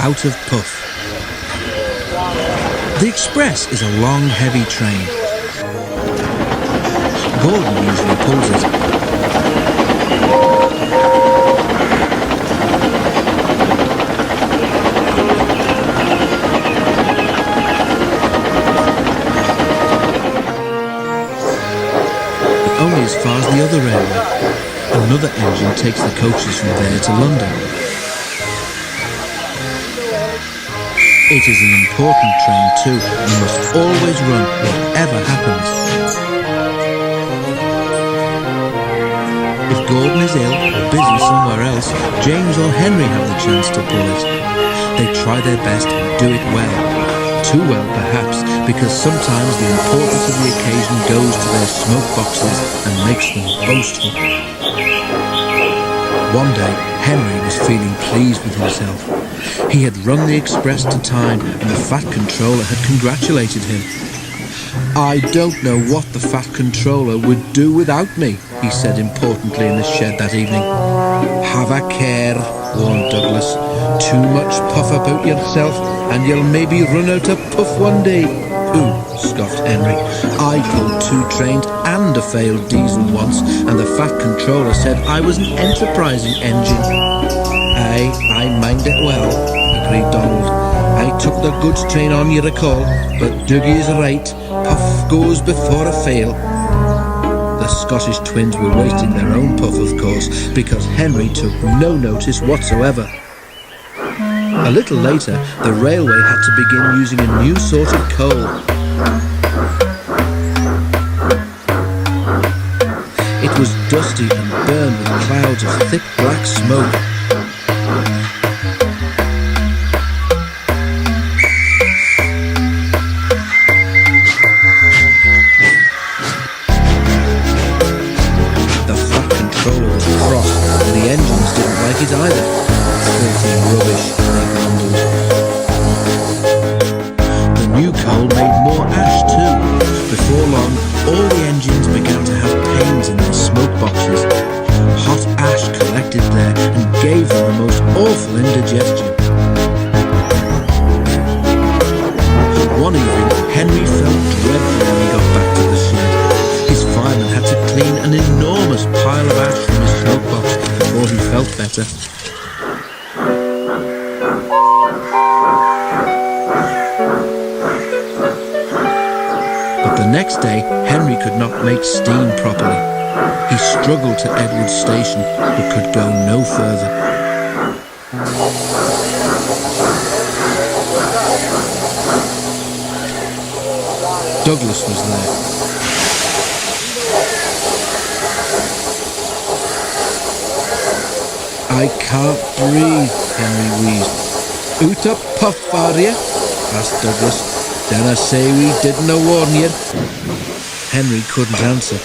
out of puff. The Express is a long, heavy train. Gordon usually pulls it. But only as far as the other railway. Another engine takes the coaches from there to London. It is an important train too, and must always run whatever happens. If Gordon is ill or busy somewhere else, James or Henry have the chance to pull it. They try their best and do it well. Too well perhaps, because sometimes the importance of the occasion goes to their smoke boxes and makes them boastful. One day, Henry was feeling pleased with himself. He had run the Express to time, and the Fat Controller had congratulated him. "I don't know what the Fat Controller would do without me," he said importantly in the shed that evening. "Have a care," warned Douglas. "Too much puff about yourself, and you'll maybe run out of puff one day." "Pooh," scoffed Henry. "I pulled 2 trains and a failed diesel once, and the Fat Controller said I was an enterprising engine." "Aye, I mind it well," agreed Donald. "I took the goods train on, you recall, but Dougie is right. Puff goes before a fail." The Scottish twins were wasting their own puff, of course, because Henry took no notice whatsoever. A little later, the railway had to begin using a new sort of coal. It was dusty and burned with clouds of thick black smoke. The Fat Controller was cross, and the engines didn't like it either. "Filthy rubbish," they grumbled. The new coal made more ash too. Before long, all the engines began to have pains in their smoke boxes. Hot ash collected there and gave them the most awful indigestion. One evening, Henry felt dreadful when he got back to the shed. His fireman had to clean an enormous pile of ash from his smoke box before he felt better. But the next day, Henry could not make steam properly. He struggled to Edward Station, but could go no further. Douglas was there. "I can't breathe," Henry wheezed. "Oot a puff, are you?" asked Douglas. "Then I say we didn't warn you." Henry couldn't answer.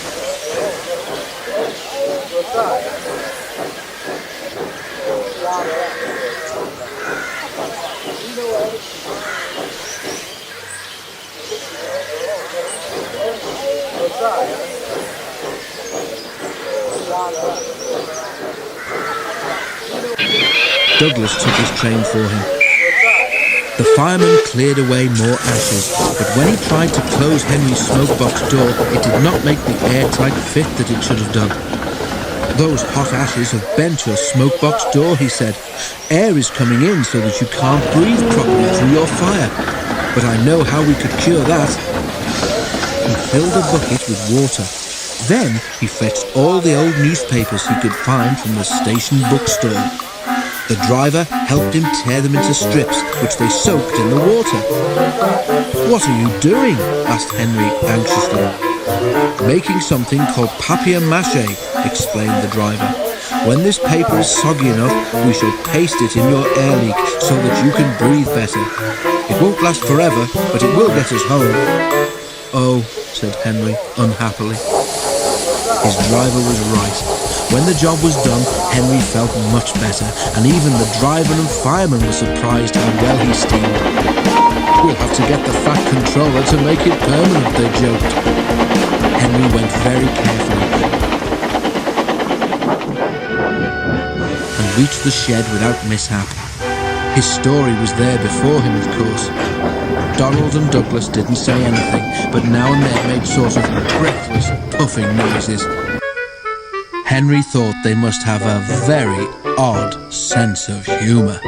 Douglas took his train for him. The fireman cleared away more ashes, but when he tried to close Henry's smokebox door, it did not make the airtight fit that it should have done. "Those hot ashes have bent your smokebox door," he said. "Air is coming in so that you can't breathe properly through your fire. But I know how we could cure that." He filled a bucket with water. Then he fetched all the old newspapers he could find from the station bookstore. The driver helped him tear them into strips, which they soaked in the water. "What are you doing?" asked Henry anxiously. "Making something called papier-mâché," explained the driver. "When this paper is soggy enough, we shall paste it in your air leak so that you can breathe better. It won't last forever, but it will get us home." "Oh," said Henry unhappily. His driver was right. When the job was done, Henry felt much better, and even the driver and fireman were surprised how well he steamed. "We'll have to get the Fat Controller to make it permanent," they joked. Henry went very carefully and reached the shed without mishap. His story was there before him, of course. Donald and Douglas didn't say anything, but now and then made sort of breathless, puffing noises. Henry thought they must have a very odd sense of humour.